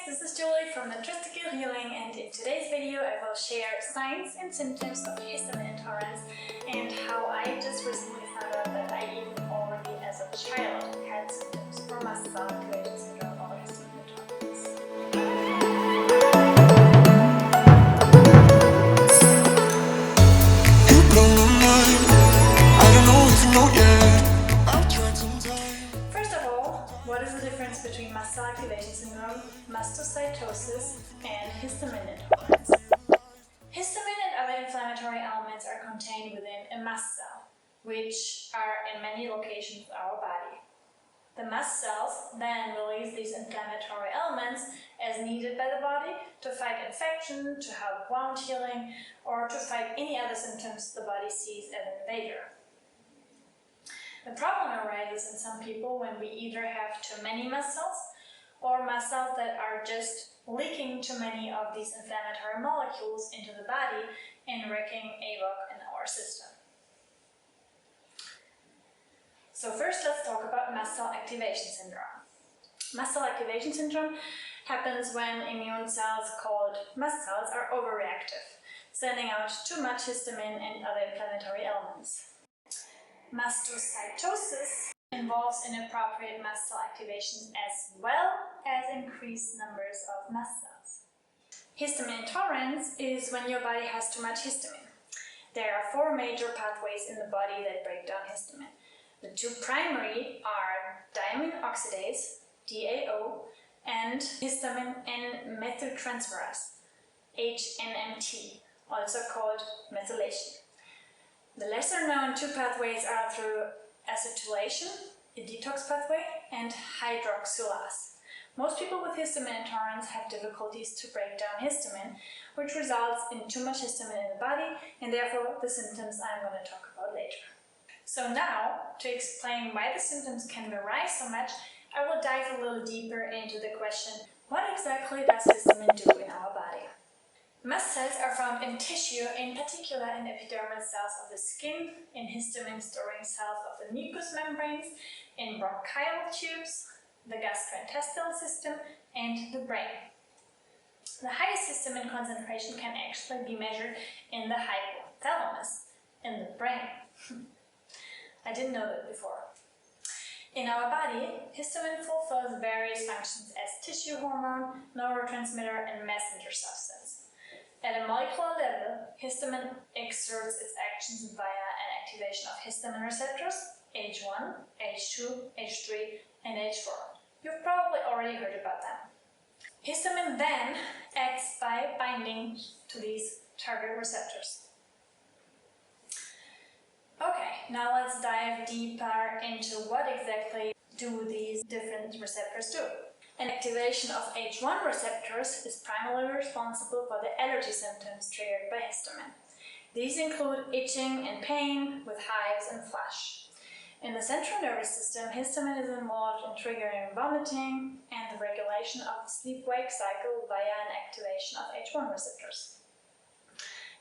this is Julie from Nutristical Healing, and in today's video I will share signs and symptoms of histamine intolerance and how I just recently found out that I even already as a child had symptoms for Mastocytosis syndrome or histamine intolerance. You blow my mind. I don't know if you know yet. I've tried some time. First of all, what is the difference between Mastocytosis syndrome, mastocytosis, and histamine intolerance? Histamine and other inflammatory elements are contained within a mast cell, which are in many locations of our body. The mast cells then release these inflammatory elements as needed by the body to fight infection, to help wound healing, or to fight any other symptoms the body sees as an invader. The problem arises in some people when we either have too many mast cells or mast cells that are just leaking too many of these inflammatory molecules into the body and wreaking havoc in our system. So first let's talk about mast cell activation syndrome. Mast cell activation syndrome happens when immune cells called mast cells are overreactive, sending out too much histamine and other inflammatory elements. Mastocytosis involves inappropriate mast cell activation as well as increased numbers of mast cells. Histamine intolerance is when your body has too much histamine. There are four major pathways in the body that break down histamine. The two primary are diamine oxidase, DAO, and histamine N-methyltransferase, HNMT, also called methylation. The lesser known two pathways are through acetylation, a detox pathway, and hydroxylase. Most people with histamine intolerance have difficulties to break down histamine, which results in too much histamine in the body and therefore the symptoms I'm going to talk about later. So now, to explain why the symptoms can vary so much, I will dive a little deeper into the question, what exactly does histamine do in our body? Mast cells are found in tissue, in particular in epidermal cells of the skin, in histamine-storing cells of the mucous membranes, in bronchial tubes, the gastrointestinal system, and the brain. The highest histamine concentration can actually be measured in the hypothalamus, in the brain. I didn't know that before. In our body, histamine fulfills various functions as tissue hormone, neurotransmitter, and messenger substance. At a molecular level, histamine exerts its actions via an activation of histamine receptors, H1, H2, H3, and H4. You've probably already heard about them. Histamine then acts by binding to these target receptors. Okay, now let's dive deeper into what exactly do these different receptors do. An activation of H1 receptors is primarily responsible for the allergy symptoms triggered by histamine. These include itching and pain with hives and flush. In the central nervous system, histamine is involved in triggering vomiting and the regulation of the sleep-wake cycle via an activation of H1 receptors.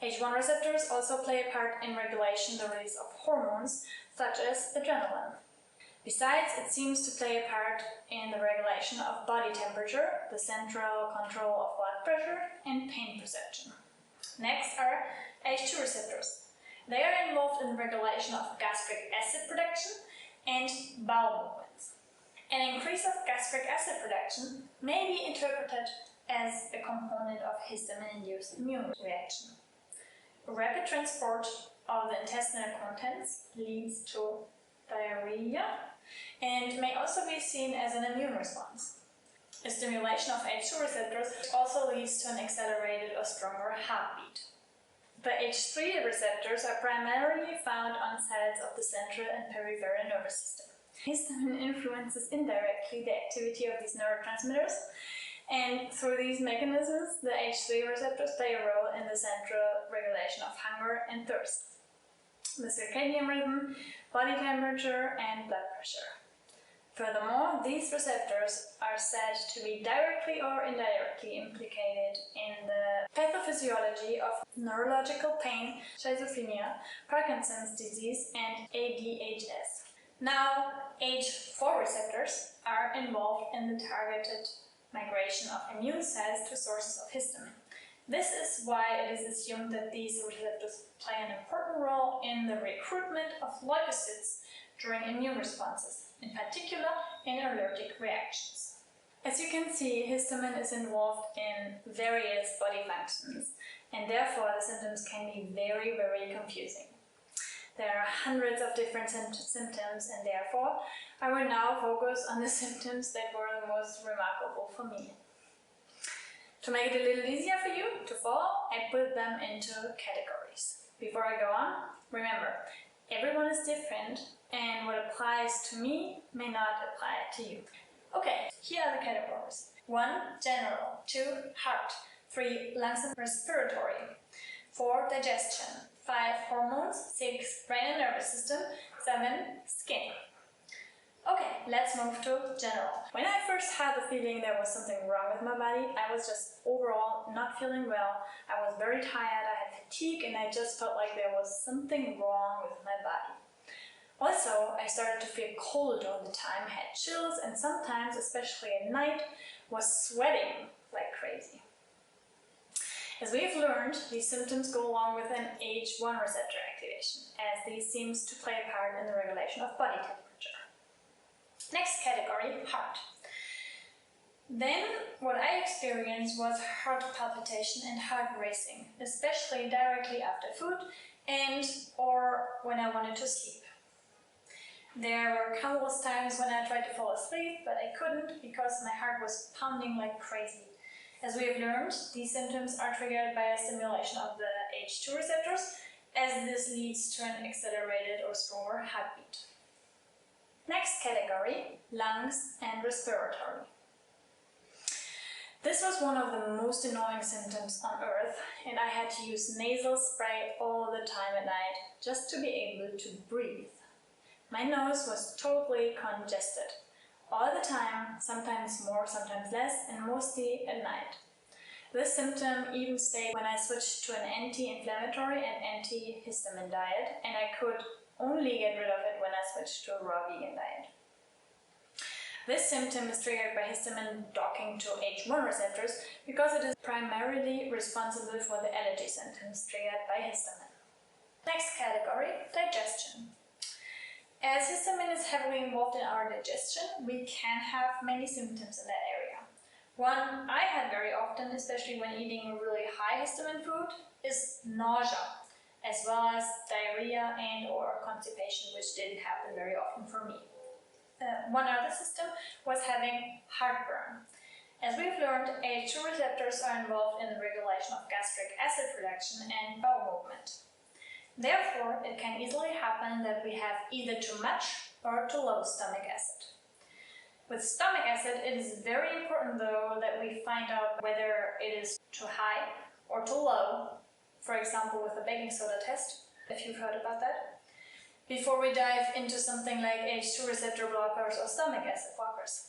H1 receptors also play a part in regulation the release of hormones such as adrenaline. Besides, it seems to play a part in the regulation of body temperature, the central control of blood pressure, and pain perception. Next are H2 receptors. They are involved in the regulation of gastric acid production and bowel movements. An increase of gastric acid production may be interpreted as a component of histamine-induced immune reaction. A rapid transport of the intestinal contents leads to diarrhea and may also be seen as an immune response. A stimulation of H2 receptors also leads to an accelerated or stronger heartbeat. The H3 receptors are primarily found on cells of the central and peripheral nervous system. Histamine influences indirectly the activity of these neurotransmitters, and through these mechanisms, the H3 receptors play a role in the central regulation of hunger and thirst, the circadian rhythm, body temperature, and blood pressure. Furthermore, these receptors are said to be directly or indirectly implicated in the pathophysiology of neurological pain, schizophrenia, Parkinson's disease, and ADHS. Now, H4 receptors are involved in the targeted migration of immune cells to sources of histamine. This is why it is assumed that these receptors play an important role in the recruitment of leukocytes during immune responses, in particular in allergic reactions. As you can see, histamine is involved in various body functions, and therefore the symptoms can be very, very confusing. There are hundreds of different symptoms, and therefore I will now focus on the symptoms that were the most remarkable for me. To make it a little easier for you to follow, I put them into categories. Before I go on, remember, everyone is different, and what applies to me may not apply to you. Okay, here are the categories. 1. General. 2. Heart. 3. Lungs and respiratory. 4. Digestion. 5. Hormones. 6. Brain and nervous system. 7. Skin. Okay, let's move to general. When I first had the feeling there was something wrong with my body, I was just overall not feeling well. I was very tired, I had fatigue, and I just felt like there was something wrong with my body. Also, I started to feel cold all the time, had chills, and sometimes, especially at night, was sweating like crazy. As we have learned, these symptoms go along with an H1 receptor activation, as these seems to play a part in the regulation of body temperature. Next category, heart. Then what I experienced was heart palpitation and heart racing, especially directly after food and or when I wanted to sleep. There were countless times when I tried to fall asleep, but I couldn't because my heart was pounding like crazy. As we have learned, these symptoms are triggered by a stimulation of the H2 receptors, as this leads to an accelerated or stronger heartbeat. Next category, lungs and respiratory. This was one of the most annoying symptoms on earth, and I had to use nasal spray all the time at night just to be able to breathe. My nose was totally congested, all the time, sometimes more, sometimes less, and mostly at night. This symptom even stayed when I switched to an anti-inflammatory and anti-histamine diet, and I could only get rid of it when I switched to a raw vegan diet. This symptom is triggered by histamine docking to H1 receptors because it is primarily responsible for the allergy symptoms triggered by histamine. Next category, digestion. As histamine is heavily involved in our digestion, we can have many symptoms in that area. One I had very often, especially when eating really high histamine food, is nausea, as well as diarrhea and or constipation, which didn't happen very often for me. One other symptom was having heartburn. As we've learned, H2 receptors are involved in the regulation of gastric acid production and bowel movement. Therefore, it can easily happen that we have either too much or too low stomach acid. With stomach acid, it is very important though that we find out whether it is too high or too low, for example with the baking soda test, if you've heard about that, before we dive into something like H2 receptor blockers or stomach acid blockers.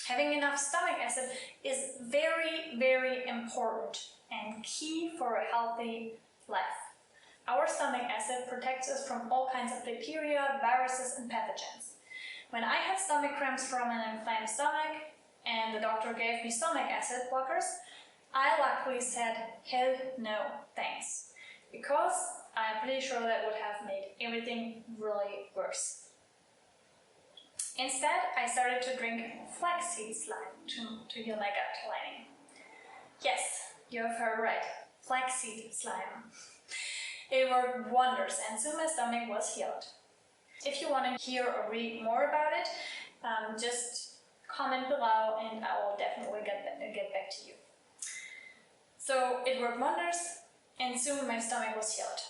Having enough stomach acid is very, very important and key for a healthy life. Our stomach acid protects us from all kinds of bacteria, viruses, and pathogens. When I had stomach cramps from an inflamed stomach and the doctor gave me stomach acid blockers, I luckily said, hell no, thanks, because I'm pretty sure that would have made everything really worse. Instead, I started to drink flaxseed slime to heal my gut lining. Yes, you have heard right, flaxseed slime. It worked wonders, and soon my stomach was healed. If you want to hear or read more about it, just comment below and I will definitely get back to you. So it worked wonders, and soon my stomach was healed.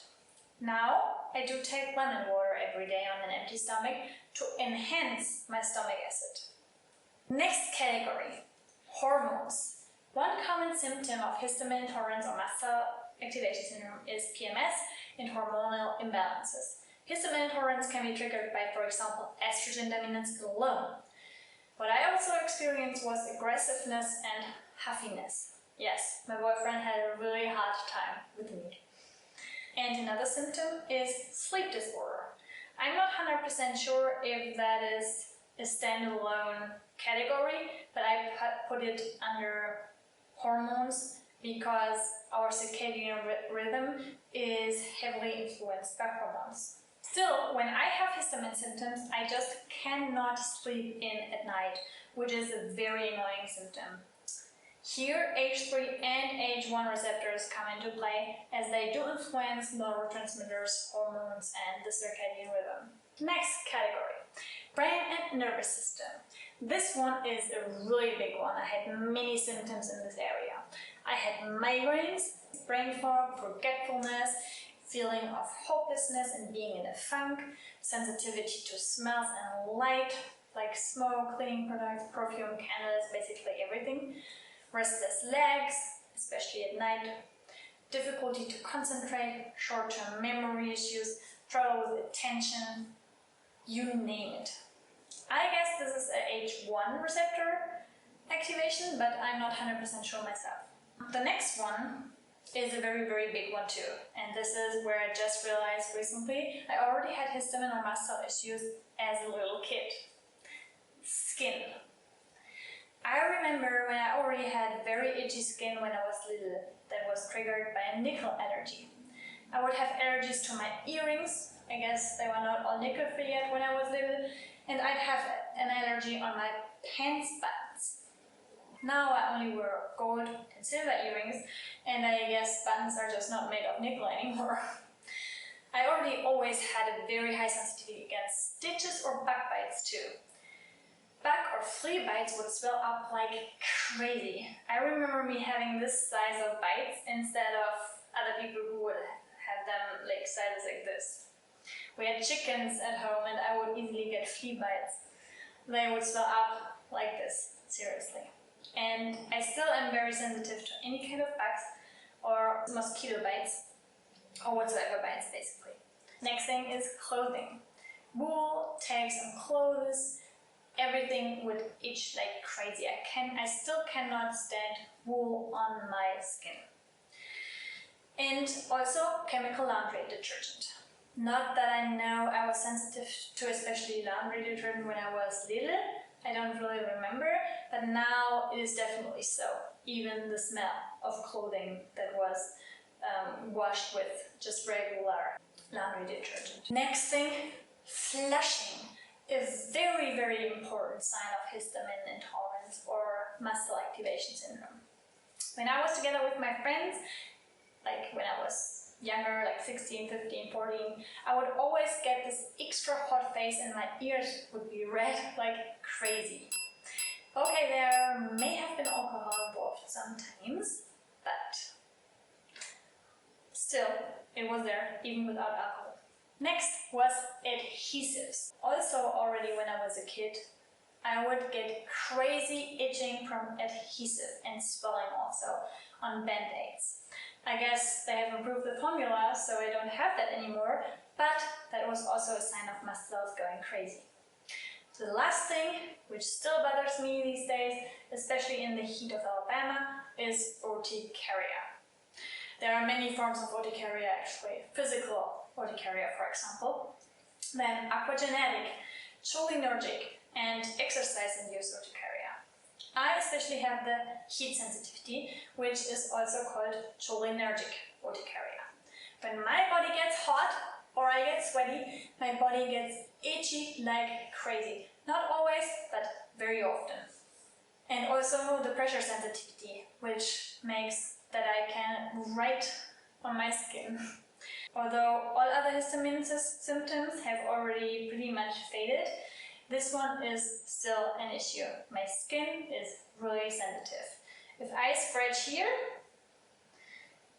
Now I do take lemon water every day on an empty stomach to enhance my stomach acid. Next category, hormones. One common symptom of histamine intolerance or mast cell activation syndrome is PMS and hormonal imbalances. Histamine intolerance can be triggered by, for example, estrogen dominance alone. What I also experienced was aggressiveness and huffiness. Yes, my boyfriend had a really hard time with me. And another symptom is sleep disorder. I'm not 100% sure if that is a standalone category, but I put it under hormones because our circadian rhythm is heavily influenced by hormones. Still, when I have histamine symptoms, I just cannot sleep in at night, which is a very annoying symptom. Here, H3 and H1 receptors come into play as they do influence neurotransmitters, hormones, and the circadian rhythm. Next category, brain and nervous system. This one is a really big one. I had many symptoms in this area. I had migraines, brain fog, forgetfulness, feeling of hopelessness and being in a funk, sensitivity to smells and light, like smoke, cleaning products, perfume, candles, basically everything. Restless legs, especially at night, difficulty to concentrate, short-term memory issues, trouble with attention, you name it. I guess this is a H1 receptor activation, but I'm not 100% sure myself. The next one is a very, very big one too, and this is where I just realized recently I already had histamine or mast cell issues as a little kid. Skin. I remember when I already had very itchy skin when I was little that was triggered by a nickel allergy. I would have allergies to my earrings, I guess they were not all nickel free yet when I was little, and I'd have an allergy on my pants buttons. Now I only wear gold and silver earrings, and I guess buttons are just not made of nickel anymore. I already always had a very high sensitivity against stitches or bug bites too. Bug or flea bites would swell up like crazy. I remember me having this size of bites instead of other people who would have them like sizes like this. We had chickens at home and I would easily get flea bites. They would swell up like this, seriously. And I still am very sensitive to any kind of bugs or mosquito bites or whatsoever bites basically. Next thing is clothing. Wool, tags on clothes, everything would itch like crazy. I still cannot stand wool on my skin. And also chemical laundry detergent. Not that I know I was sensitive to especially laundry detergent when I was little, I don't really remember, but now it is definitely so. Even the smell of clothing that was washed with just regular laundry detergent. Next thing, flushing. A very, very important sign of histamine intolerance or mast cell activation syndrome. When I was together with my friends, like when I was younger, like 16, 15, 14, I would always get this extra hot face and my ears would be red like crazy. Okay, there may have been alcohol involved sometimes, but still, it was there even without alcohol. Next was adhesives. Also already when I was a kid, I would get crazy itching from adhesive and swelling also on band-aids. I guess they have improved the formula, so I don't have that anymore, but that was also a sign of mast cells going crazy. The last thing, which still bothers me these days, especially in the heat of Alabama, is urticaria. There are many forms of urticaria actually. Physical urticaria, for example, then aquagenetic, cholinergic, and exercise-induced urticaria. I especially have the heat sensitivity, which is also called cholinergic urticaria. When my body gets hot or I get sweaty, my body gets itchy like crazy. Not always, but very often. And also the pressure sensitivity, which makes that I can write on my skin. Although all other histamine symptoms have already pretty much faded, this one is still an issue. My skin is really sensitive. If I scratch here,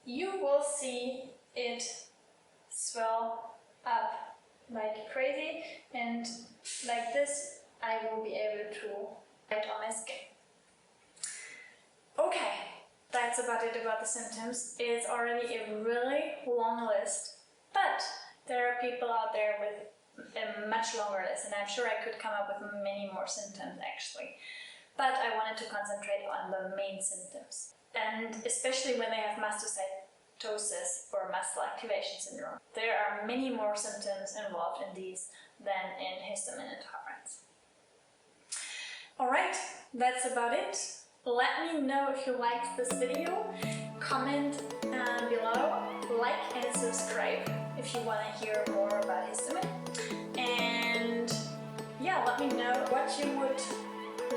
you will see it swell up like crazy, and like this I will be able to write on my skin. Okay, that's about it about the symptoms. It's already a really long list, but there are people out there with a much longer list, and I'm sure I could come up with many more symptoms actually. But I wanted to concentrate on the main symptoms, and especially when they have mastocytosis or mast cell activation syndrome. There are many more symptoms involved in these than in histamine intolerance. Alright, that's about it. Let me know if you liked this video. Comment below, like and subscribe if you want to hear more about histamine. And yeah, let me know what you would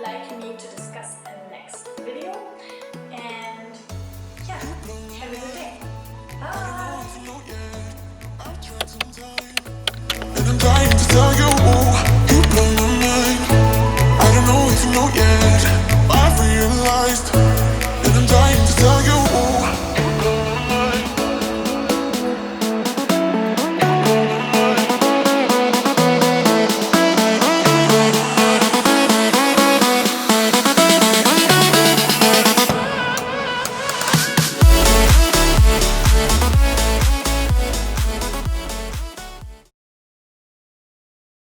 like me to discuss in the next video.